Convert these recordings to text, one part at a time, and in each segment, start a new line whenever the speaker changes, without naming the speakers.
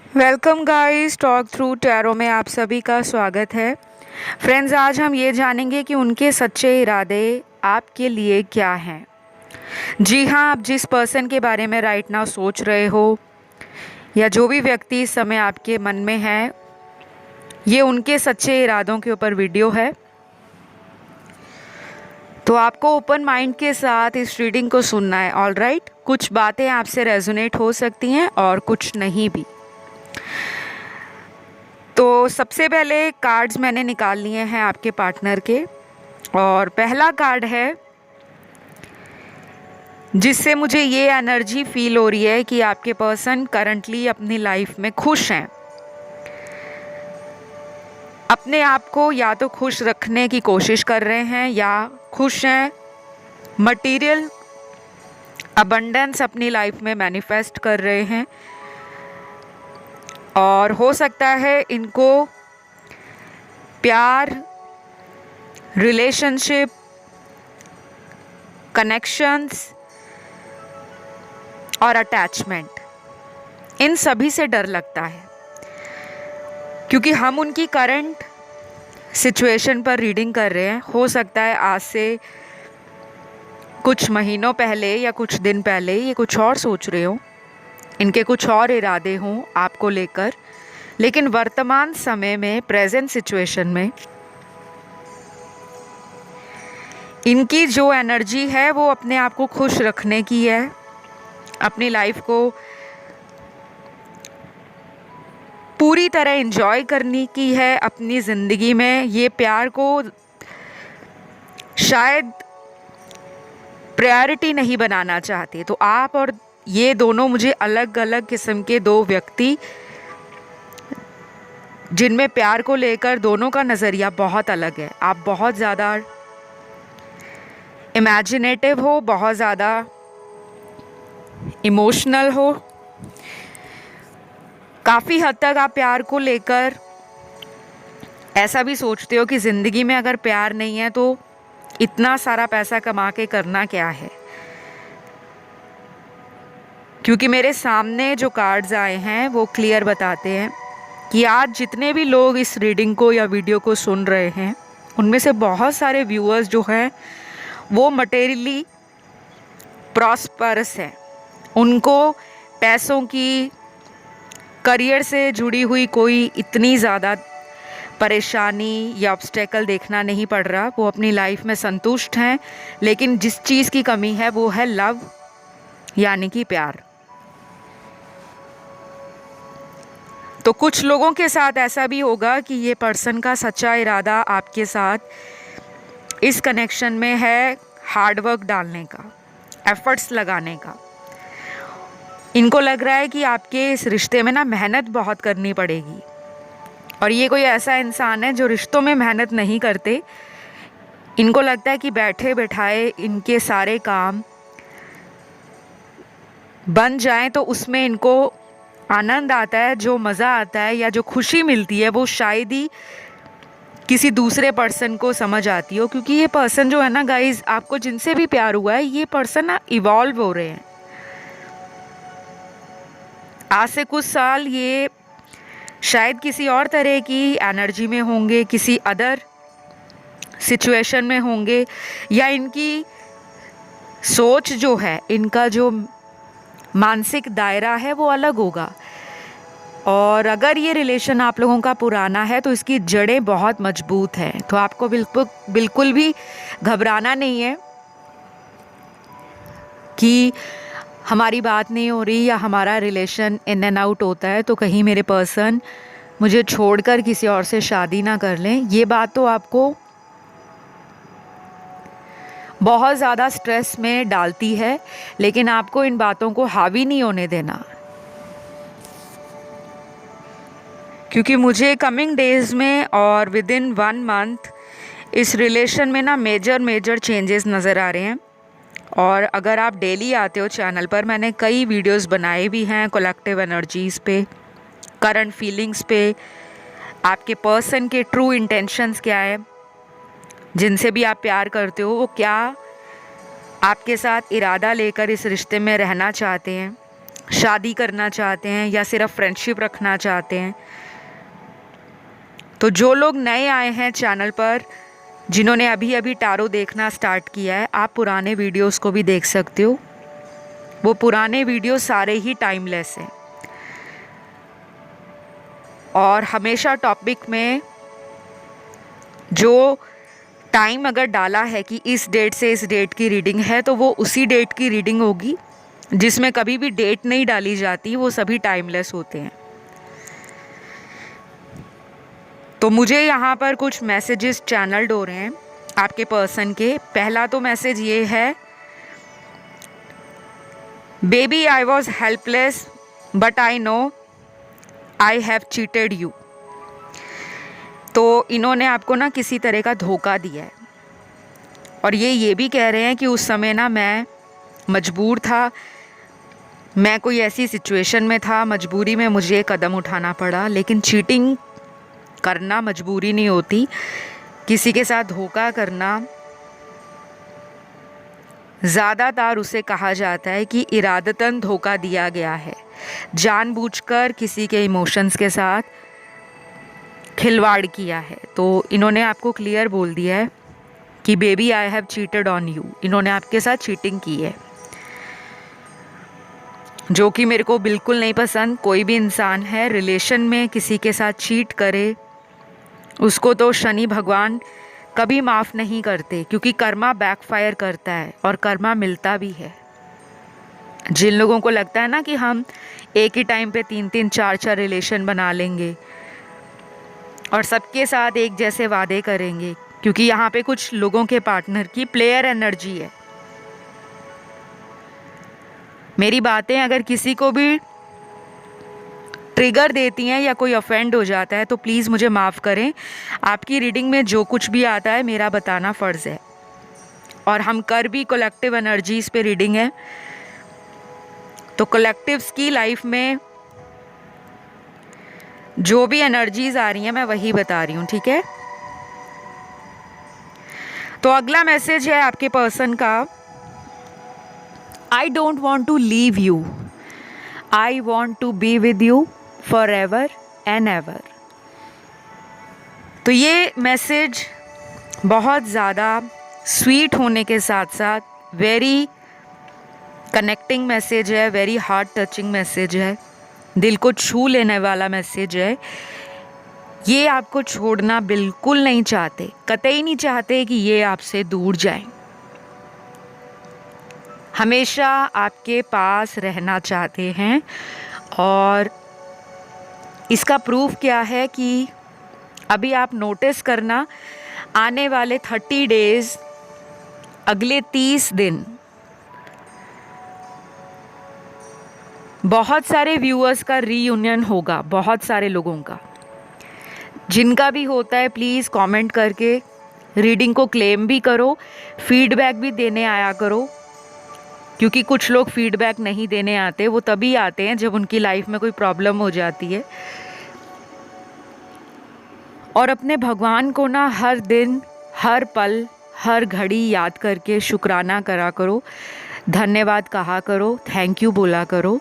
Welcome guys, talk through tarot में आप सभी का स्वागत है। फ्रेंड्स, आज हम ये जानेंगे कि उनके सच्चे इरादे आपके लिए क्या हैं। जी हाँ, आप जिस पर्सन के बारे में राइट नाउ सोच रहे हो या जो भी व्यक्ति इस समय आपके मन में है, ये उनके सच्चे इरादों के ऊपर वीडियो है। तो आपको ओपन माइंड के साथ इस रीडिंग को सुनना है। ऑल राइट, कुछ बातें आपसे रेजोनेट हो सकती हैं और कुछ नहीं भी। तो सबसे पहले कार्ड्स मैंने निकाल लिए हैं आपके पार्टनर के, और पहला कार्ड है जिससे मुझे ये एनर्जी फील हो रही है कि आपके पर्सन करंटली अपनी लाइफ में खुश हैं। अपने आप को या तो खुश रखने की कोशिश कर रहे हैं या खुश हैं। मटेरियल अबंडेंस अपनी लाइफ में मैनिफेस्ट कर रहे हैं, और हो सकता है इनको प्यार, रिलेशनशिप, कनेक्शंस और अटैचमेंट, इन सभी से डर लगता है, क्योंकि हम उनकी करंट सिचुएशन पर रीडिंग कर रहे हैं। हो सकता है आज से कुछ महीनों पहले या कुछ दिन पहले ये कुछ और सोच रहे हो, इनके कुछ और इरादे हों आपको लेकर, लेकिन वर्तमान समय में, प्रेजेंट सिचुएशन में, इनकी जो एनर्जी है वो अपने आप को खुश रखने की है, अपनी लाइफ को पूरी तरह एंजॉय करने की है। अपनी ज़िंदगी में ये प्यार को शायद प्रायोरिटी नहीं बनाना चाहते। तो आप और ये दोनों मुझे अलग अलग किस्म के दो व्यक्ति, जिनमें प्यार को लेकर दोनों का नज़रिया बहुत अलग है। आप बहुत ज़्यादा इमेजिनेटिव हो, बहुत ज़्यादा इमोशनल हो, काफ़ी हद तक आप प्यार को लेकर ऐसा भी सोचते हो कि ज़िंदगी में अगर प्यार नहीं है तो इतना सारा पैसा कमा के करना क्या है। क्योंकि मेरे सामने जो कार्ड्स आए हैं वो क्लियर बताते हैं कि आज जितने भी लोग इस रीडिंग को या वीडियो को सुन रहे हैं, उनमें से बहुत सारे व्यूअर्स जो हैं वो मटेरियली प्रॉस्परस हैं। उनको पैसों की, करियर से जुड़ी हुई कोई इतनी ज़्यादा परेशानी या ऑब्स्टेकल देखना नहीं पड़ रहा। वो अपनी लाइफ में संतुष्ट हैं, लेकिन जिस चीज़ की कमी है वो है लव, यानी कि प्यार। तो कुछ लोगों के साथ ऐसा भी होगा कि ये पर्सन का सच्चा इरादा आपके साथ इस कनेक्शन में है हार्डवर्क डालने का, एफर्ट्स लगाने का। इनको लग रहा है कि आपके इस रिश्ते में ना मेहनत बहुत करनी पड़ेगी, और ये कोई ऐसा इंसान है जो रिश्तों में मेहनत नहीं करते। इनको लगता है कि बैठे बैठाए इनके सारे काम बन जाएं तो उसमें इनको आनंद आता है, जो मज़ा आता है या जो खुशी मिलती है वो शायद ही किसी दूसरे पर्सन को समझ आती हो। क्योंकि ये पर्सन जो है ना गाइज, आपको जिनसे भी प्यार हुआ है, ये पर्सन ना इवॉल्व हो रहे हैं। आज से कुछ साल ये शायद किसी और तरह की एनर्जी में होंगे, किसी अदर सिचुएशन में होंगे, या इनकी सोच जो है, इनका जो मानसिक दायरा है वो अलग होगा। और अगर ये रिलेशन आप लोगों का पुराना है तो इसकी जड़ें बहुत मजबूत हैं। तो आपको बिल्कुल भी घबराना नहीं है कि हमारी बात नहीं हो रही या हमारा रिलेशन इन एंड आउट होता है तो कहीं मेरे पर्सन मुझे छोड़कर किसी और से शादी ना कर लें। ये बात तो आपको बहुत ज़्यादा स्ट्रेस में डालती है, लेकिन आपको इन बातों को हावी नहीं होने देना। क्योंकि मुझे कमिंग डेज़ में और विद इन 1 मंथ इस रिलेशन में ना मेजर चेंजेस नज़र आ रहे हैं। और अगर आप डेली आते हो चैनल पर, मैंने कई वीडियोस बनाए भी हैं कलेक्टिव एनर्जीज़ पे, करंट फीलिंग्स पे, आपके पर्सन के ट्रू इंटेंशंस क्या है, जिनसे भी आप प्यार करते हो वो क्या आपके साथ इरादा लेकर इस रिश्ते में रहना चाहते हैं। शादी करना चाहते हैं या सिर्फ फ्रेंडशिप रखना चाहते हैं। तो जो लोग नए आए हैं चैनल पर, जिन्होंने अभी अभी टारो देखना स्टार्ट किया है, आप पुराने वीडियोस को भी देख सकते हो। वो पुराने वीडियो सारे ही टाइमलेस हैं और हमेशा टॉपिक में जो टाइम अगर डाला है कि इस डेट से इस डेट की रीडिंग है, तो वो उसी डेट की रीडिंग होगी। जिसमें कभी भी डेट नहीं डाली जाती, वो सभी टाइमलेस होते हैं। तो मुझे यहाँ पर कुछ मैसेजेस चैनल्ड हो रहे हैं आपके पर्सन के। पहला तो मैसेज ये है, baby I was helpless but I know I have cheated you. तो इन्होंने आपको ना किसी तरह का धोखा दिया है और ये भी कह रहे हैं कि उस समय ना मैं मजबूर था, मैं कोई ऐसी सिचुएशन में था, मजबूरी में मुझे कदम उठाना पड़ा। लेकिन चीटिंग करना मजबूरी नहीं होती, किसी के साथ धोखा करना ज़्यादातर उसे कहा जाता है कि इरादतन धोखा दिया गया है, जानबूझकर किसी के इमोशंस के साथ खिलवाड़ किया है। तो इन्होंने आपको क्लियर बोल दिया है कि baby I have cheated on you, इन्होंने आपके साथ चीटिंग की है, जो कि मेरे को बिल्कुल नहीं पसंद। कोई भी इंसान है रिलेशन में किसी के साथ चीट करे, उसको तो शनि भगवान कभी माफ़ नहीं करते, क्योंकि कर्मा बैकफायर करता है और कर्मा मिलता भी है। जिन लोगों को लगता है ना कि हम एक ही टाइम पे 3-3 4-4 रिलेशन बना लेंगे और सबके साथ एक जैसे वादे करेंगे, क्योंकि यहाँ पे कुछ लोगों के पार्टनर की प्लेयर एनर्जी है। मेरी बातें अगर किसी को भी ट्रिगर देती हैं या कोई ऑफेंड हो जाता है तो प्लीज़ मुझे माफ़ करें। आपकी रीडिंग में जो कुछ भी आता है मेरा बताना फ़र्ज़ है, और हम कर भी कलेक्टिव एनर्जीज़ पे रीडिंग है। तो कलेक्टिव्स की लाइफ में जो भी एनर्जीज़ आ रही हैं मैं वही बता रही हूँ, ठीक है। तो अगला मैसेज है आपके पर्सन का, I don't want to leave you, I want to be with you forever and ever. तो ये मैसेज बहुत ज़्यादा स्वीट होने के साथ साथ वेरी कनेक्टिंग मैसेज है, वेरी हार्ट टचिंग मैसेज है, दिल को छू लेने वाला मैसेज है। ये आपको छोड़ना बिल्कुल नहीं चाहते, कतई नहीं चाहते कि ये आपसे दूर जाएं। हमेशा आपके पास रहना चाहते हैं। और इसका प्रूफ क्या है कि अभी आप नोटिस करना, आने वाले 30 डेज़, अगले 30 दिन बहुत सारे व्यूअर्स का रीयूनियन होगा, बहुत सारे लोगों का। जिनका भी होता है प्लीज़ कमेंट करके रीडिंग को क्लेम भी करो, फीडबैक भी देने आया करो, क्योंकि कुछ लोग फीडबैक नहीं देने आते, वो तभी आते हैं जब उनकी लाइफ में कोई प्रॉब्लम हो जाती है। और अपने भगवान को ना हर दिन, हर पल, हर घड़ी याद करके शुक्राना करा करो, धन्यवाद कहा करो, थैंक यू बोला करो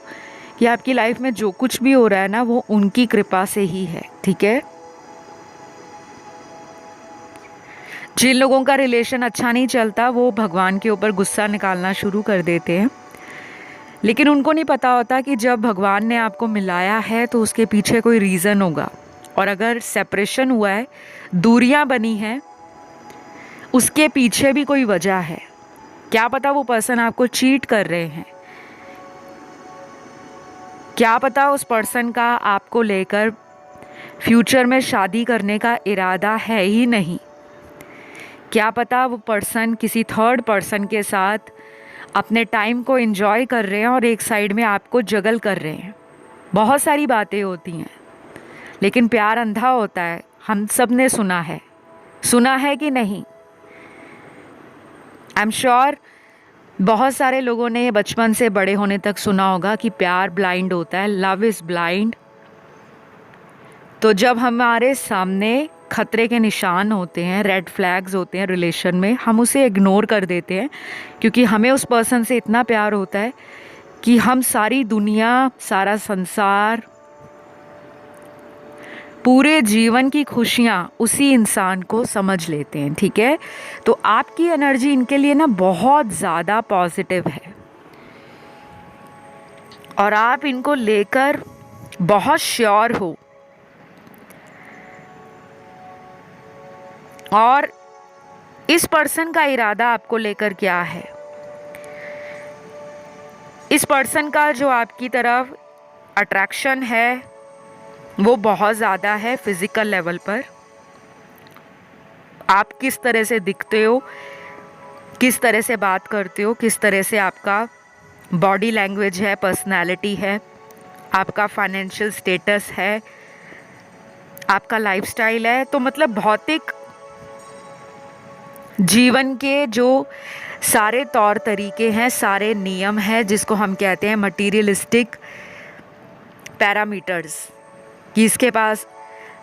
कि आपकी लाइफ में जो कुछ भी हो रहा है ना वो उनकी कृपा से ही है, ठीक है। जिन लोगों का रिलेशन अच्छा नहीं चलता वो भगवान के ऊपर गुस्सा निकालना शुरू कर देते हैं, लेकिन उनको नहीं पता होता कि जब भगवान ने आपको मिलाया है तो उसके पीछे कोई रीज़न होगा। और अगर सेपरेशन हुआ है, दूरियां बनी हैं, उसके पीछे भी कोई वजह है। क्या पता वो पर्सन आपको चीट कर रहे हैं, क्या पता उस पर्सन का आपको लेकर फ्यूचर में शादी करने का इरादा है ही नहीं, क्या पता वो पर्सन किसी थर्ड पर्सन के साथ अपने टाइम को एंजॉय कर रहे हैं और एक साइड में आपको जगल कर रहे हैं। बहुत सारी बातें होती हैं, लेकिन प्यार अंधा होता है, हम सब ने सुना है कि नहीं। आई एम श्योर बहुत सारे लोगों ने बचपन से बड़े होने तक सुना होगा कि प्यार ब्लाइंड होता है, लव इज़ ब्लाइंड। तो जब हमारे सामने खतरे के निशान होते हैं, रेड फ्लैग्स होते हैं रिलेशन में, हम उसे इग्नोर कर देते हैं, क्योंकि हमें उस पर्सन से इतना प्यार होता है कि हम सारी दुनिया, सारा संसार, पूरे जीवन की खुशियाँ उसी इंसान को समझ लेते हैं, ठीक है। तो आपकी एनर्जी इनके लिए ना बहुत ज़्यादा पॉजिटिव है और आप इनको लेकर बहुत श्योर हो। और इस पर्सन का इरादा आपको लेकर क्या है? इस पर्सन का जो आपकी तरफ अट्रैक्शन है वो बहुत ज़्यादा है फिज़िकल लेवल पर। आप किस तरह से दिखते हो, किस तरह से बात करते हो, किस तरह से आपका बॉडी लैंग्वेज है, पर्सनालिटी है, आपका फाइनेंशियल स्टेटस है, आपका लाइफस्टाइल है। तो मतलब भौतिक जीवन के जो सारे तौर तरीके हैं, सारे नियम हैं, जिसको हम कहते हैं मटीरियलिस्टिक पैरामीटर्स, कि इसके पास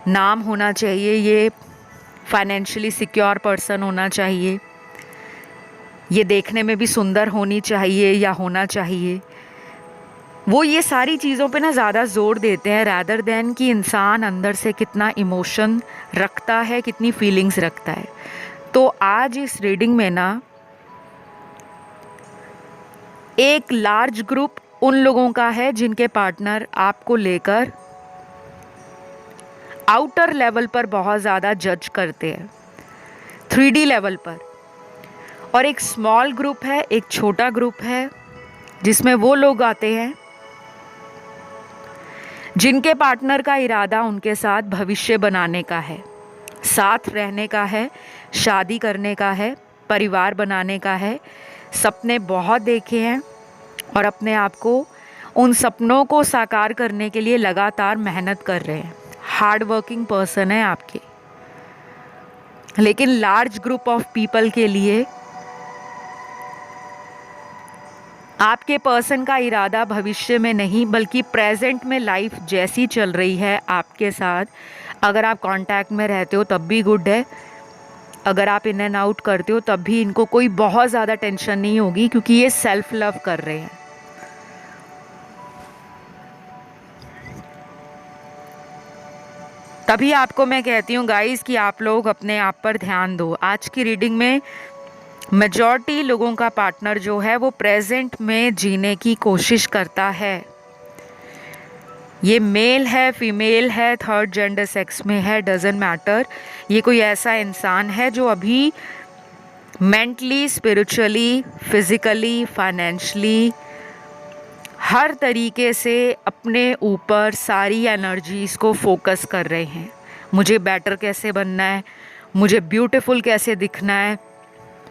नाम होना चाहिए, ये फाइनेंशियली सिक्योर पर्सन होना चाहिए, ये देखने में भी सुंदर होनी चाहिए या होना चाहिए। वो ये सारी चीज़ों पे ना ज़्यादा जोर देते हैं रादर देन कि इंसान अंदर से कितना इमोशन रखता है, कितनी फीलिंग्स रखता है। तो आज इस रीडिंग में ना एक लार्ज ग्रुप उन लोगों का है जिनके पार्टनर आपको लेकर आउटर लेवल पर बहुत ज़्यादा जज करते हैं, 3D लेवल पर। और एक स्मॉल ग्रुप है, एक छोटा ग्रुप है, जिसमें वो लोग आते हैं जिनके पार्टनर का इरादा उनके साथ भविष्य बनाने का है, साथ रहने का है, शादी करने का है, परिवार बनाने का है। सपने बहुत देखे हैं और अपने आप को उन सपनों को साकार करने के लिए लगातार मेहनत कर रहे हैं। हार्ड वर्किंग पर्सन है आपके। लेकिन लार्ज ग्रुप ऑफ पीपल के लिए आपके पर्सन का इरादा भविष्य में नहीं बल्कि प्रेजेंट में लाइफ जैसी चल रही है आपके साथ, अगर आप कांटेक्ट में रहते हो तब भी गुड है, अगर आप इन एंड आउट करते हो तब भी इनको कोई बहुत ज़्यादा टेंशन नहीं होगी, क्योंकि ये सेल्फ लव कर रहे हैं। तभी आपको मैं कहती हूँ गाइस कि आप लोग अपने आप पर ध्यान दो। आज की रीडिंग में मेजॉरिटी लोगों का पार्टनर जो है वो प्रेजेंट में जीने की कोशिश करता है। ये मेल है, फीमेल है, थर्ड जेंडर सेक्स में है, डजेंट मैटर। ये कोई ऐसा इंसान है जो अभी मेंटली, स्पिरिचुअली, फिजिकली, फाइनेंशियली हर तरीके से अपने ऊपर सारी एनर्जीज़ को फोकस कर रहे हैं। मुझे बेटर कैसे बनना है, मुझे ब्यूटीफुल कैसे दिखना है,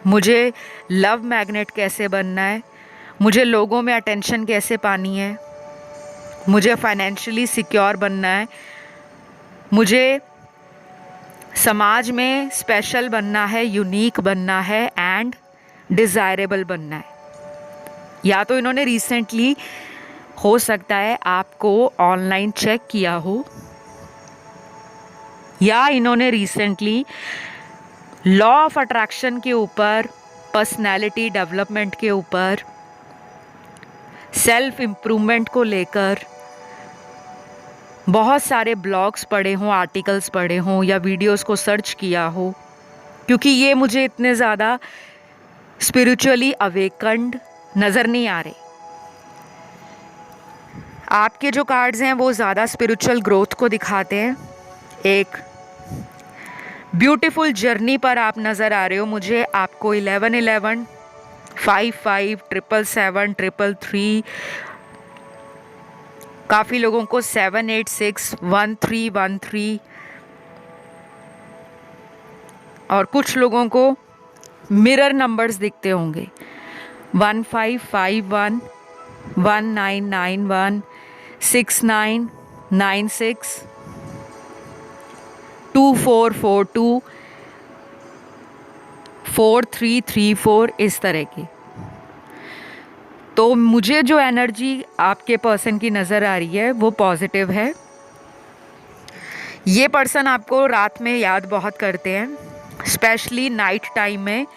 मुझे लव मैग्नेट कैसे बनना है, मुझे लोगों में अटेंशन कैसे पानी है, मुझे फाइनेंशियली सिक्योर बनना है, मुझे समाज में स्पेशल बनना है, यूनिक बनना है एंड डिज़ायरेबल बनना है। या तो इन्होंने रिसेंटली, हो सकता है आपको ऑनलाइन चेक किया हो, या इन्होंने रिसेंटली लॉ ऑफ अट्रैक्शन के ऊपर, पर्सनैलिटी डेवलपमेंट के ऊपर, सेल्फ इम्प्रूवमेंट को लेकर बहुत सारे ब्लॉग्स पढ़े हों, आर्टिकल्स पढ़े हों या वीडियोस को सर्च किया हो, क्योंकि ये मुझे इतने ज़्यादा स्पिरिचुअली अवेकन्ड नज़र नहीं आ रहे। आपके जो कार्ड्स हैं वो ज़्यादा स्पिरिचुअल ग्रोथ को दिखाते हैं। एक ब्यूटीफुल जर्नी पर आप नज़र आ रहे हो मुझे। आपको 1111, 55, 777, 333, काफ़ी लोगों को 786, 1313 और कुछ लोगों को मिरर नंबर्स दिखते होंगे, 1551, 1991, 6996, 2442, 4334, इस तरह की। तो मुझे जो एनर्जी आपके पर्सन की नज़र आ रही है वो पॉजिटिव है। ये पर्सन आपको रात में याद बहुत करते हैं, स्पेशली नाइट टाइम में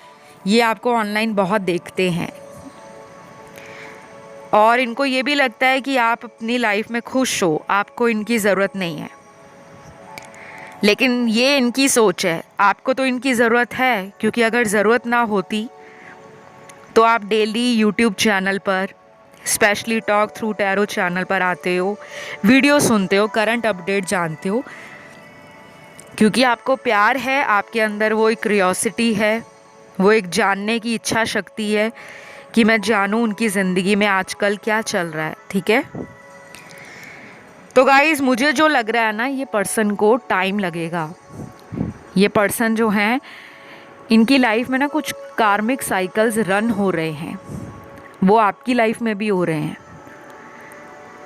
ये आपको ऑनलाइन बहुत देखते हैं और इनको ये भी लगता है कि आप अपनी लाइफ में खुश हो, आपको इनकी ज़रूरत नहीं है। लेकिन ये इनकी सोच है, आपको तो इनकी ज़रूरत है, क्योंकि अगर ज़रूरत ना होती तो आप डेली यूट्यूब चैनल पर, specially talk through tarot channel पर आते हो, वीडियो सुनते हो, करंट अपडेट जानते हो, क्योंकि आपको प्यार है, आपके अंदर वो एक क्यूरियोसिटी है, वो एक जानने की इच्छा शक्ति है कि मैं जानूं उनकी ज़िंदगी में आजकल क्या चल रहा है। ठीक है, तो गाइज़ मुझे जो लग रहा है ना, ये पर्सन को टाइम लगेगा। ये पर्सन जो हैं, इनकी लाइफ में ना कुछ कार्मिक साइकिल्स रन हो रहे हैं, वो आपकी लाइफ में भी हो रहे हैं,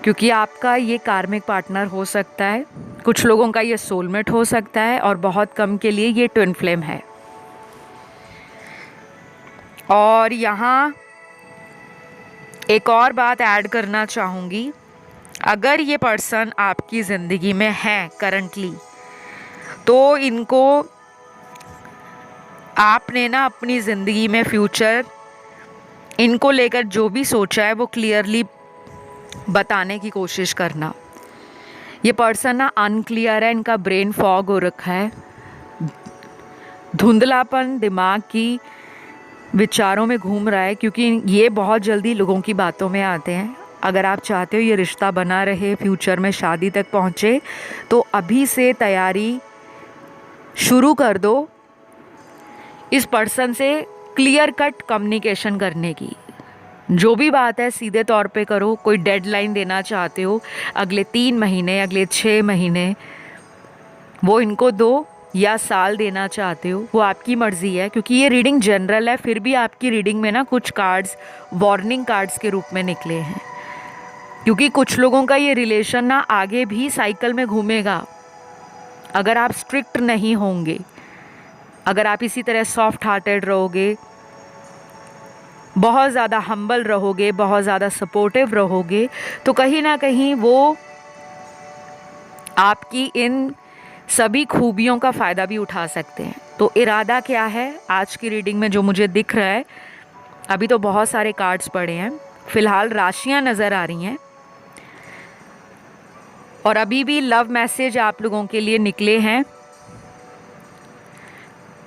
क्योंकि आपका ये कार्मिक पार्टनर हो सकता है, कुछ लोगों का ये सोलमेट हो सकता है, और बहुत कम के लिए ये ट्विन फ्लेम है। और यहाँ एक और बात ऐड करना चाहूँगी, अगर ये पर्सन आपकी ज़िंदगी में है करंटली, तो इनको आपने ना अपनी ज़िंदगी में फ्यूचर इनको लेकर जो भी सोचा है वो क्लियरली बताने की कोशिश करना। ये पर्सन ना अनक्लियर है, इनका ब्रेन फॉग हो रखा है, धुंधलापन दिमाग की विचारों में घूम रहा है, क्योंकि ये बहुत जल्दी लोगों की बातों में आते हैं। अगर आप चाहते हो ये रिश्ता बना रहे, फ्यूचर में शादी तक पहुँचे, तो अभी से तैयारी शुरू कर दो इस पर्सन से क्लियर कट कम्युनिकेशन करने की। जो भी बात है सीधे तौर पे करो। कोई डेडलाइन देना चाहते हो, अगले 3 महीने, अगले 6 महीने, वो इनको दो, या साल देना चाहते हो, वो आपकी मर्ज़ी है। क्योंकि ये रीडिंग जनरल है, फिर भी आपकी रीडिंग में ना कुछ कार्ड्स वार्निंग कार्ड्स के रूप में निकले हैं, क्योंकि कुछ लोगों का ये रिलेशन ना आगे भी साइकिल में घूमेगा अगर आप स्ट्रिक्ट नहीं होंगे। अगर आप इसी तरह सॉफ्ट हार्टेड रहोगे, बहुत ज़्यादा हम्बल रहोगे, बहुत ज़्यादा सपोर्टिव रहोगे, तो कहीं ना कहीं वो आपकी इन सभी खूबियों का फ़ायदा भी उठा सकते हैं। तो इरादा क्या है आज की रीडिंग में जो मुझे दिख रहा है, अभी तो बहुत सारे कार्ड्स पड़े हैं, फ़िलहाल राशियां नज़र आ रही हैं, और अभी भी लव मैसेज आप लोगों के लिए निकले हैं।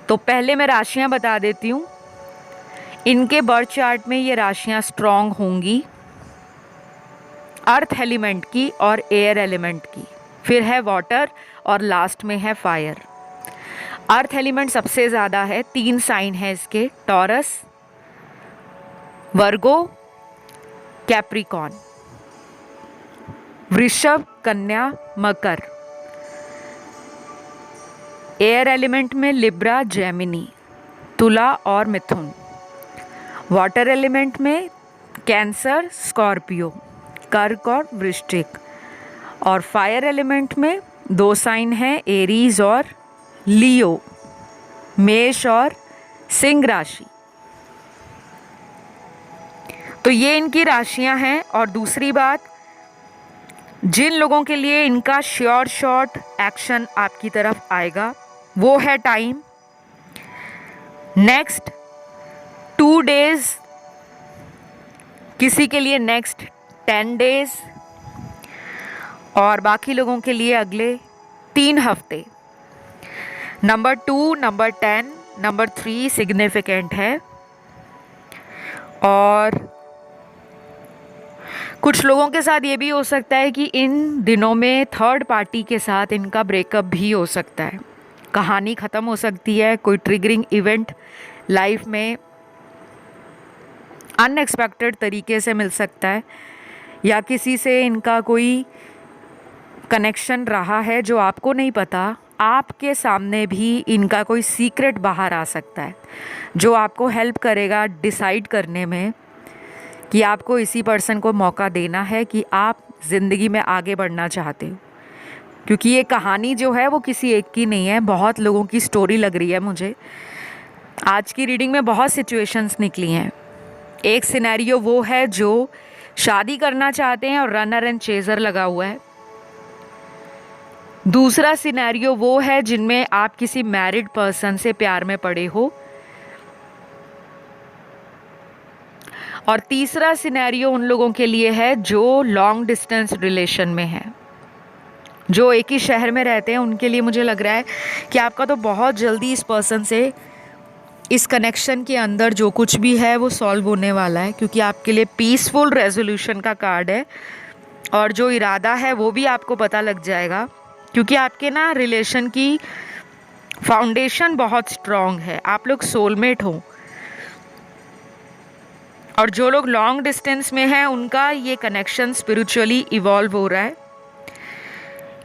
तो पहले मैं राशियां बता देती हूँ। इनके बर्थ चार्ट में ये राशियां स्ट्रॉन्ग होंगी, अर्थ एलिमेंट की और एयर एलिमेंट की, फिर है वाटर, और लास्ट में है फायर। अर्थ एलिमेंट सबसे ज़्यादा है, 3 साइन है इसके, टॉरस, वर्गो, कैप्रिकॉन, वृषभ, कन्या, मकर। एयर एलिमेंट में लिब्रा, जेमिनी, तुला और मिथुन। वाटर एलिमेंट में कैंसर, स्कॉर्पियो, कर्क और वृश्चिक। और फायर एलिमेंट में 2 साइन हैं, एरीज और लियो, मेष और सिंह राशि। तो ये इनकी राशियां हैं। और दूसरी बात, जिन लोगों के लिए इनका श्योर शॉट एक्शन आपकी तरफ आएगा, वो है टाइम नेक्स्ट 2 डेज, किसी के लिए नेक्स्ट 10 डेज, और बाकी लोगों के लिए अगले 3 हफ्ते। नंबर 2, नंबर 10, नंबर 3 सिग्निफिकेंट है। और कुछ लोगों के साथ ये भी हो सकता है कि इन दिनों में थर्ड पार्टी के साथ इनका ब्रेकअप भी हो सकता है, कहानी ख़त्म हो सकती है, कोई ट्रिगरिंग इवेंट लाइफ में अनएक्सपेक्टेड तरीके से मिल सकता है, या किसी से इनका कोई कनेक्शन रहा है जो आपको नहीं पता, आपके सामने भी इनका कोई सीक्रेट बाहर आ सकता है जो आपको हेल्प करेगा डिसाइड करने में कि आपको इसी पर्सन को मौका देना है कि आप ज़िंदगी में आगे बढ़ना चाहते हो। क्योंकि ये कहानी जो है वो किसी एक की नहीं है, बहुत लोगों की स्टोरी लग रही है मुझे। आज की रीडिंग में बहुत सिचुएशंस निकली हैं। एक सिनेरियो वो है जो शादी करना चाहते हैं और रनर एंड चेजर लगा हुआ है। दूसरा सिनेरियो वो है जिनमें आप किसी मैरिड पर्सन से प्यार में पड़े हो, और तीसरा सिनेरियो उन लोगों के लिए है जो लॉन्ग डिस्टेंस रिलेशन में है, जो एक ही शहर में रहते हैं। उनके लिए मुझे लग रहा है कि आपका तो बहुत जल्दी इस पर्सन से, इस कनेक्शन के अंदर जो कुछ भी है वो सॉल्व होने वाला है, क्योंकि आपके लिए पीसफुल रेजोल्यूशन का कार्ड है। और जो इरादा है वो भी आपको पता लग जाएगा, क्योंकि आपके ना रिलेशन की फाउंडेशन बहुत स्ट्रॉन्ग है, आप लोग सोलमेट हो। और जो लोग लॉन्ग डिस्टेंस में हैं उनका ये कनेक्शन स्पिरिचुअली इवॉल्व हो रहा है।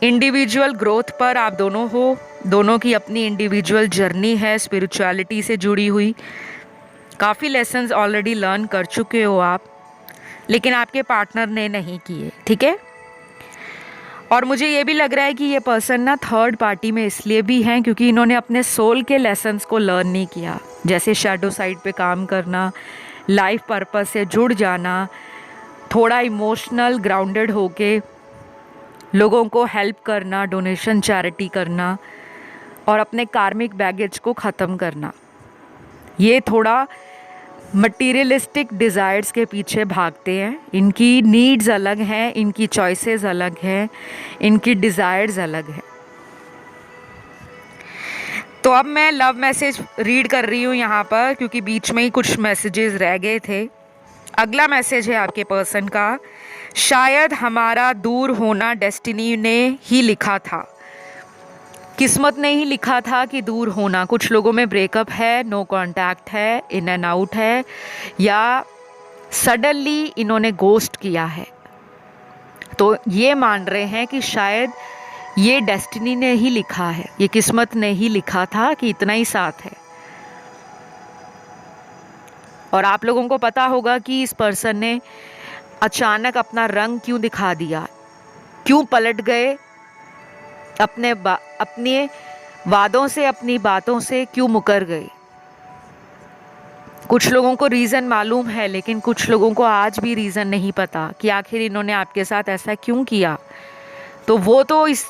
इंडिविजुअल ग्रोथ पर आप दोनों हो, दोनों की अपनी इंडिविजुअल जर्नी है स्पिरिचुअलिटी से जुड़ी हुई। काफ़ी लेसन्स ऑलरेडी लर्न कर चुके हो आप, लेकिन आपके पार्टनर ने नहीं किए, ठीक है। और मुझे ये भी लग रहा है कि ये पर्सन ना थर्ड पार्टी में इसलिए भी हैं क्योंकि इन्होंने अपने सोल के लेसन्स को लर्न नहीं किया, जैसे शैडो साइड पे काम करना, लाइफ पर्पस से जुड़ जाना, थोड़ा इमोशनल ग्राउंडेड होके लोगों को हेल्प करना, डोनेशन चैरिटी करना और अपने कार्मिक बैगेज को ख़त्म करना। ये थोड़ा मटीरियलिस्टिक डिज़ायर्स के पीछे भागते हैं। इनकी नीड्स अलग हैं, इनकी चॉइसेस अलग हैं, इनकी डिज़ायर्स अलग हैं। तो अब मैं लव मैसेज रीड कर रही हूँ यहाँ पर, क्योंकि बीच में ही कुछ मैसेजेस रह गए थे। अगला मैसेज है आपके पर्सन का, शायद हमारा दूर होना डेस्टिनी ने ही लिखा था, किस्मत ने ही लिखा था कि दूर होना। कुछ लोगों में ब्रेकअप है, नो कांटेक्ट है, इन एंड आउट है, या सडनली इन्होंने गोस्ट किया है। तो ये मान रहे हैं कि शायद ये डेस्टिनी ने ही लिखा है, ये किस्मत ने ही लिखा था कि इतना ही साथ है। और आप लोगों को पता होगा कि इस पर्सन ने अचानक अपना रंग क्यों दिखा दिया, क्यों पलट गए, अपने वादों से, अपनी बातों से क्यों मुकर गए। कुछ लोगों को रीज़न मालूम है, लेकिन कुछ लोगों को आज भी रीज़न नहीं पता कि आखिर इन्होंने आपके साथ ऐसा क्यों किया। तो वो तो इस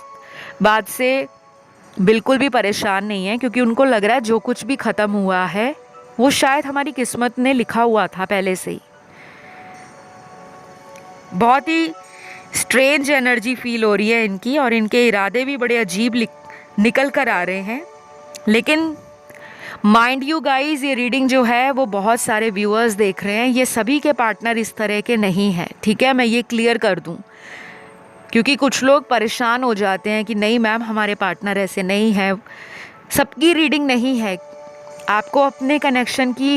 बात से बिल्कुल भी परेशान नहीं है, क्योंकि उनको लग रहा है जो कुछ भी ख़त्म हुआ है वो शायद हमारी किस्मत ने लिखा हुआ था पहले से ही। बहुत ही स्ट्रेंज एनर्जी फील हो रही है इनकी, और इनके इरादे भी बड़े अजीब निकल कर आ रहे हैं। लेकिन माइंड यू गाइज, ये रीडिंग जो है वो बहुत सारे व्यूअर्स देख रहे हैं, ये सभी के पार्टनर इस तरह के नहीं हैं, ठीक है। मैं ये क्लियर कर दूं, क्योंकि कुछ लोग परेशान हो जाते हैं कि नहीं मैम हमारे पार्टनर ऐसे नहीं है। सबकी रीडिंग नहीं है। आपको अपने कनेक्शन की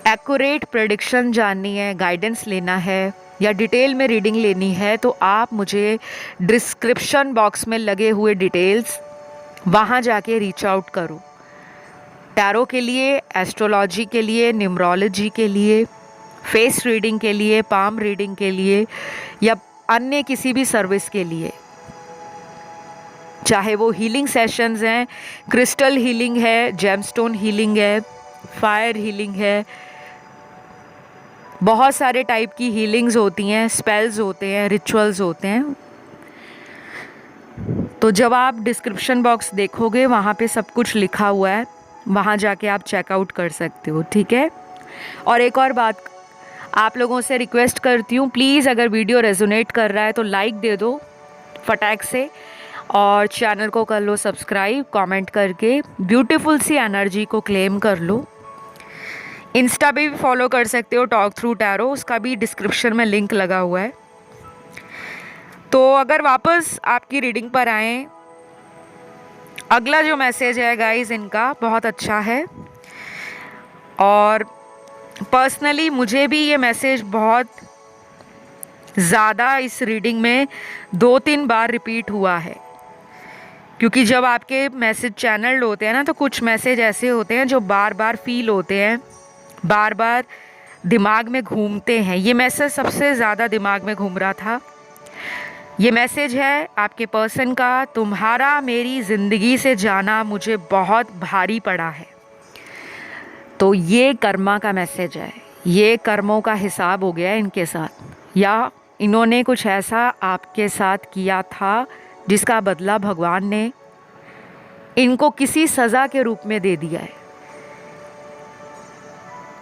एक्यूरेट प्रेडिक्शन जाननी है, गाइडेंस लेना है या डिटेल में रीडिंग लेनी है, तो आप मुझे डिस्क्रिप्शन बॉक्स में लगे हुए डिटेल्स वहाँ जाके रीच आउट करो। टैरो के लिए, एस्ट्रोलॉजी के लिए, न्यूमरोलॉजी के लिए, फेस रीडिंग के लिए, पाम रीडिंग के लिए या अन्य किसी भी सर्विस के लिए, चाहे वो हीलिंग सेशंस हैं, क्रिस्टल हीलिंग है, जेमस्टोन हीलिंग है, फायर हीलिंग है, बहुत सारे टाइप की हीलिंग्स होती हैं, स्पेल्स होते हैं, रिचुअल्स होते हैं। तो जब आप डिस्क्रिप्शन बॉक्स देखोगे वहाँ पे सब कुछ लिखा हुआ है, वहाँ जाके आप चेकआउट कर सकते हो, ठीक है। और एक और बात आप लोगों से रिक्वेस्ट करती हूँ, प्लीज़ अगर वीडियो रेजोनेट कर रहा है तो लाइक दे दो फटाक से, और चैनल को कर लो सब्सक्राइब, कमेंट करके ब्यूटीफुल सी एनर्जी को क्लेम कर लो। इंस्टा पे भी फॉलो कर सकते हो, टॉक थ्रू टैरो, उसका भी डिस्क्रिप्शन में लिंक लगा हुआ है। तो अगर वापस आपकी रीडिंग पर आएँ, अगला जो मैसेज है गाइस इनका बहुत अच्छा है, और पर्सनली मुझे भी ये मैसेज बहुत ज़्यादा इस रीडिंग में 2-3 बार रिपीट हुआ है, क्योंकि जब आपके मैसेज चैनल्ड होते हैं ना, तो कुछ मैसेज ऐसे होते हैं जो बार बार फील होते हैं, बार बार दिमाग में घूमते हैं। ये मैसेज सबसे ज़्यादा दिमाग में घूम रहा था। ये मैसेज है आपके पर्सन का, तुम्हारा मेरी ज़िंदगी से जाना मुझे बहुत भारी पड़ा है। तो ये कर्मा का मैसेज है, ये कर्मों का हिसाब हो गया है इनके साथ, या इन्होंने कुछ ऐसा आपके साथ किया था जिसका बदला भगवान ने इनको किसी सज़ा के रूप में दे दिया है।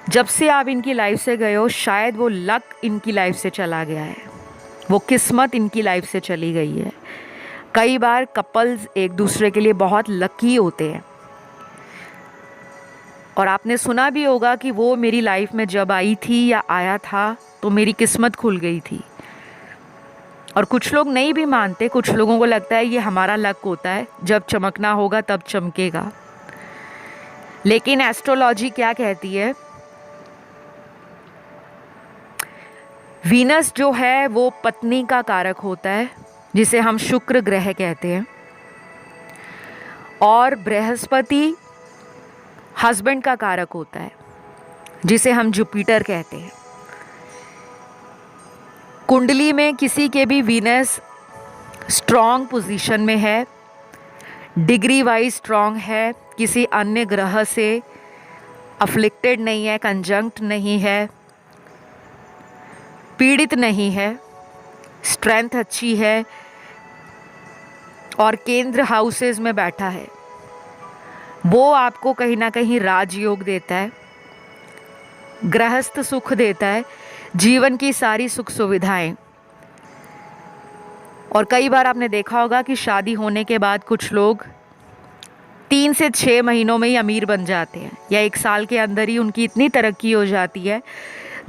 जब से आप इनकी लाइफ से गए हो, शायद वो लक इनकी लाइफ से चला गया है, वो किस्मत इनकी लाइफ से चली गई है। कई बार कपल्स एक दूसरे के लिए बहुत लकी होते हैं, और आपने सुना भी होगा कि वो मेरी लाइफ में जब आई थी या आया था तो मेरी किस्मत खुल गई थी। और कुछ लोग नहीं भी मानते, कुछ लोगों को लगता है ये हमारा लक होता है, जब चमकना होगा तब चमकेगा। लेकिन एस्ट्रोलॉजी क्या कहती है, वीनस जो है वो पत्नी का कारक होता है, जिसे हम शुक्र ग्रह कहते हैं, और बृहस्पति हस्बैंड का कारक होता है, जिसे हम जुपिटर कहते हैं। कुंडली में किसी के भी वीनस स्ट्रॉन्ग पोजीशन में है, डिग्री वाइज स्ट्रॉन्ग है, किसी अन्य ग्रह से अफ्लिक्टेड नहीं है, कंजंक्ट नहीं है, पीड़ित नहीं है, स्ट्रेंथ अच्छी है, और केंद्र हाउसेस में बैठा है, वो आपको कहीं ना कहीं राजयोग देता है, गृहस्थ सुख देता है, जीवन की सारी सुख सुविधाएं। और कई बार आपने देखा होगा कि शादी होने के बाद कुछ लोग 3 से 6 महीनों में ही अमीर बन जाते हैं, या 1 साल के अंदर ही उनकी इतनी तरक्की हो जाती है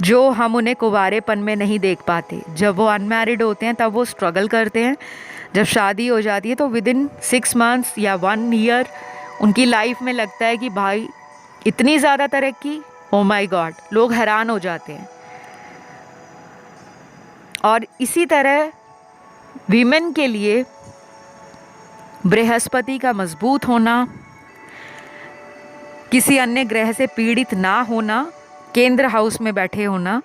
जो हम उन्हें कुंवारेपन में नहीं देख पाते। जब वो अनमैरिड होते हैं तब वो स्ट्रगल करते हैं, जब शादी हो जाती है तो विदिन 6 मंथ्स या 1 ईयर उनकी लाइफ में लगता है कि भाई इतनी ज़्यादा तरक्की, ओ माय गॉड, लोग हैरान हो जाते हैं। और इसी तरह वीमेन के लिए बृहस्पति का मजबूत होना, किसी अन्य ग्रह से पीड़ित ना होना, केंद्र हाउस में बैठे होना,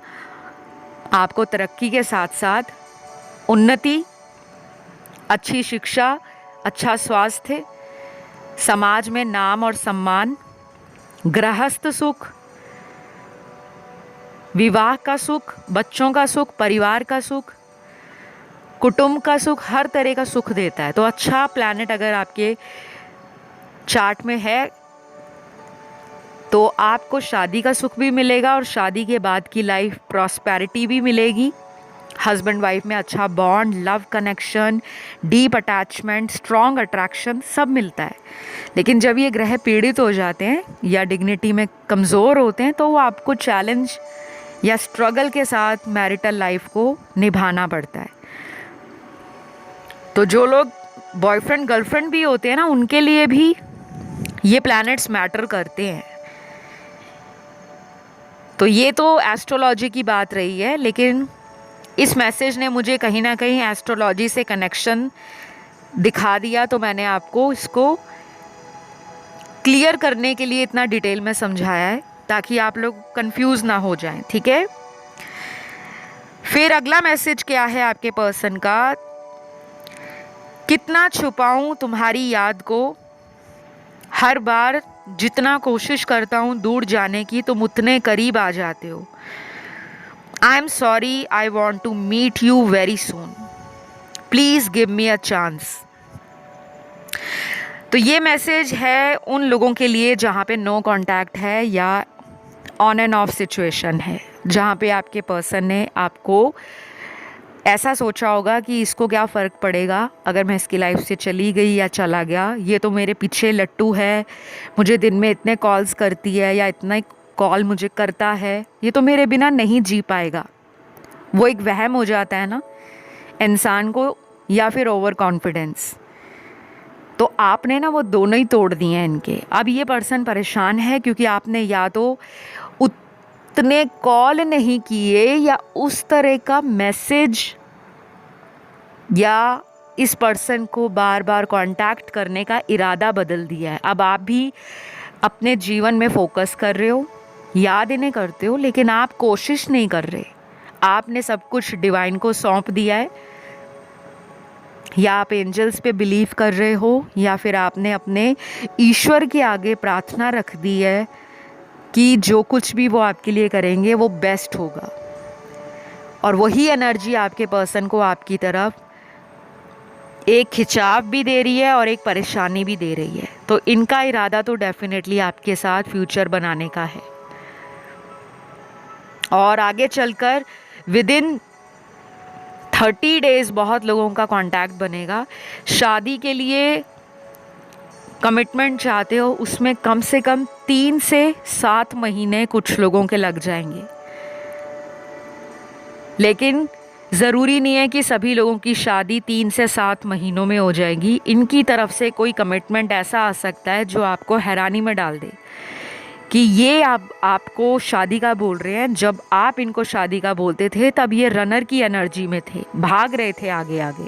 आपको तरक्की के साथ साथ उन्नति, अच्छी शिक्षा, अच्छा स्वास्थ्य, समाज में नाम और सम्मान, गृहस्थ सुख, विवाह का सुख, बच्चों का सुख, परिवार का सुख, कुटुंब का सुख, हर तरह का सुख देता है। तो अच्छा प्लैनेट अगर आपके चार्ट में है तो आपको शादी का सुख भी मिलेगा, और शादी के बाद की लाइफ प्रॉस्पेरिटी भी मिलेगी। हस्बैंड वाइफ में अच्छा bond, love connection, deep attachment, strong attraction सब मिलता है। लेकिन जब ये ग्रह पीड़ित हो जाते हैं या डिग्निटी में कमज़ोर होते हैं तो वो आपको चैलेंज या स्ट्रगल के साथ मैरिटल लाइफ को निभाना पड़ता है। तो जो लोग बॉयफ्रेंड गर्लफ्रेंड भी होते हैं ना, उनके लिए भी ये प्लैनेट्स मैटर करते हैं। तो ये तो एस्ट्रोलॉजी की बात रही है, लेकिन इस मैसेज ने मुझे कहीं ना कहीं एस्ट्रोलॉजी से कनेक्शन दिखा दिया, तो मैंने आपको इसको क्लियर करने के लिए इतना डिटेल में समझाया है ताकि आप लोग कंफ्यूज ना हो जाएं, ठीक है। फिर अगला मैसेज क्या है आपके पर्सन का, कितना छुपाऊं तुम्हारी याद को, हर बार जितना कोशिश करता हूं दूर जाने की तुम उतने करीब आ जाते हो। I am sorry, I want to meet you very soon, please give me a chance. तो ये मैसेज है उन लोगों के लिए जहाँ पे नो कांटेक्ट है या ऑन एंड ऑफ सिचुएशन है, जहाँ पे आपके पर्सन ने आपको ऐसा सोचा होगा कि इसको क्या फ़र्क पड़ेगा अगर मैं इसकी लाइफ से चली गई या चला गया, ये तो मेरे पीछे लट्टू है, मुझे दिन में इतने कॉल्स करती है या इतना कॉल मुझे करता है, ये तो मेरे बिना नहीं जी पाएगा। वो एक वहम हो जाता है ना इंसान को, या फिर ओवर कॉन्फिडेंस। तो आपने ना वो दोनों ही तोड़ दिए हैं इनके। अब ये पर्सन परेशान है क्योंकि आपने या तो उतने कॉल नहीं किए या उस तरह का मैसेज या इस पर्सन को बार बार कांटेक्ट करने का इरादा बदल दिया है। अब आप भी अपने जीवन में फोकस कर रहे हो, याद इन्हें करते हो, लेकिन आप कोशिश नहीं कर रहे। आपने सब कुछ डिवाइन को सौंप दिया है, या आप एंजल्स पे बिलीव कर रहे हो, या फिर आपने अपने ईश्वर के आगे प्रार्थना रख दी है कि जो कुछ भी वो आपके लिए करेंगे वो बेस्ट होगा। और वही एनर्जी आपके पर्सन को आपकी तरफ एक खिंचाव भी दे रही है और एक परेशानी भी दे रही है। तो इनका इरादा तो डेफिनेटली आपके साथ फ्यूचर बनाने का है। और आगे चलकर विदिन 30 डेज़ बहुत लोगों का कांटेक्ट बनेगा। शादी के लिए कमिटमेंट चाहते हो, उसमें कम से कम 3 से 7 महीने कुछ लोगों के लग जाएंगे। लेकिन ज़रूरी नहीं है कि सभी लोगों की शादी 3 से 7 महीनों में हो जाएगी। इनकी तरफ से कोई कमिटमेंट ऐसा आ सकता है जो आपको हैरानी में डाल दे कि ये आपको शादी का बोल रहे हैं। जब आप इनको शादी का बोलते थे तब ये रनर की एनर्जी में थे, भाग रहे थे आगे आगे।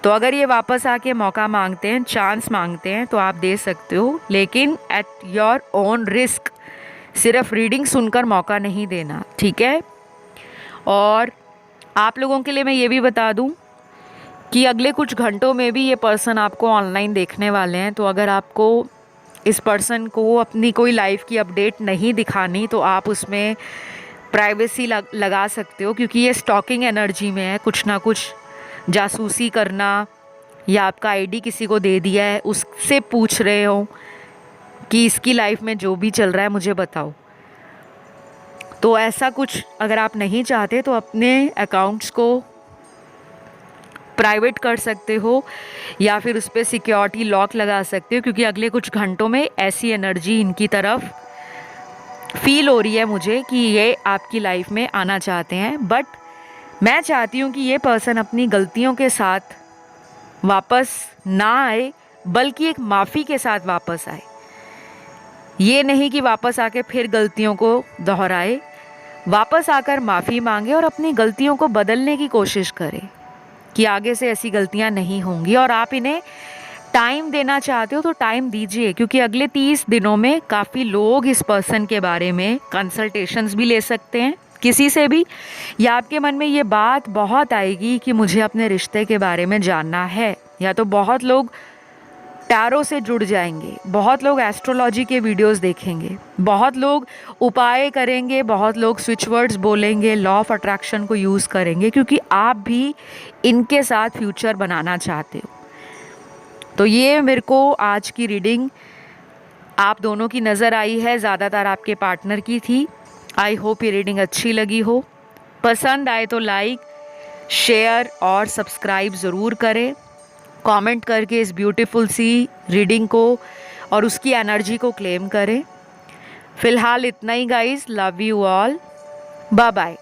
तो अगर ये वापस आके मौका मांगते हैं, चांस मांगते हैं, तो आप दे सकते हो, लेकिन एट योर ओन रिस्क। सिर्फ रीडिंग सुनकर मौका नहीं देना, ठीक है। और आप लोगों के लिए मैं ये भी बता दूं कि अगले कुछ घंटों में भी ये पर्सन आपको ऑनलाइन देखने वाले हैं। तो अगर आपको इस पर्सन को अपनी कोई लाइफ की अपडेट नहीं दिखानी तो आप उसमें प्राइवेसी लगा सकते हो, क्योंकि ये स्टॉकिंग एनर्जी में है। कुछ ना कुछ जासूसी करना, या आपका आईडी किसी को दे दिया है, उससे पूछ रहे हो कि इसकी लाइफ में जो भी चल रहा है मुझे बताओ। तो ऐसा कुछ अगर आप नहीं चाहते तो अपने अकाउंट्स को प्राइवेट कर सकते हो, या फिर उस पर सिक्योरिटी लॉक लगा सकते हो, क्योंकि अगले कुछ घंटों में ऐसी एनर्जी इनकी तरफ फील हो रही है मुझे कि ये आपकी लाइफ में आना चाहते हैं। बट मैं चाहती हूँ कि ये पर्सन अपनी गलतियों के साथ वापस ना आए, बल्कि एक माफ़ी के साथ वापस आए। ये नहीं कि वापस आके फिर गलतियों को दोहराए। वापस आकर माफ़ी मांगे और अपनी गलतियों को बदलने की कोशिश करे कि आगे से ऐसी गलतियां नहीं होंगी। और आप इन्हें टाइम देना चाहते हो तो टाइम दीजिए, क्योंकि अगले 30 दिनों में काफ़ी लोग इस पर्सन के बारे में कंसल्टेशंस भी ले सकते हैं किसी से भी, या आपके मन में ये बात बहुत आएगी कि मुझे अपने रिश्ते के बारे में जानना है। या तो बहुत लोग टैरो से जुड़ जाएंगे, बहुत लोग एस्ट्रोलॉजी के वीडियोस देखेंगे, बहुत लोग उपाय करेंगे, बहुत लोग स्विच वर्ड्स बोलेंगे, लॉ ऑफ अट्रैक्शन को यूज़ करेंगे, क्योंकि आप भी इनके साथ फ्यूचर बनाना चाहते हो। तो ये मेरे को आज की रीडिंग आप दोनों की नज़र आई है, ज़्यादातर आपके पार्टनर की थी। आई होप ये रीडिंग अच्छी लगी हो। पसंद आए तो लाइक, शेयर और सब्सक्राइब ज़रूर करें। कमेंट करके इस ब्यूटीफुल सी रीडिंग को और उसकी एनर्जी को क्लेम करें। फ़िलहाल इतना ही guys, love you all, bye bye.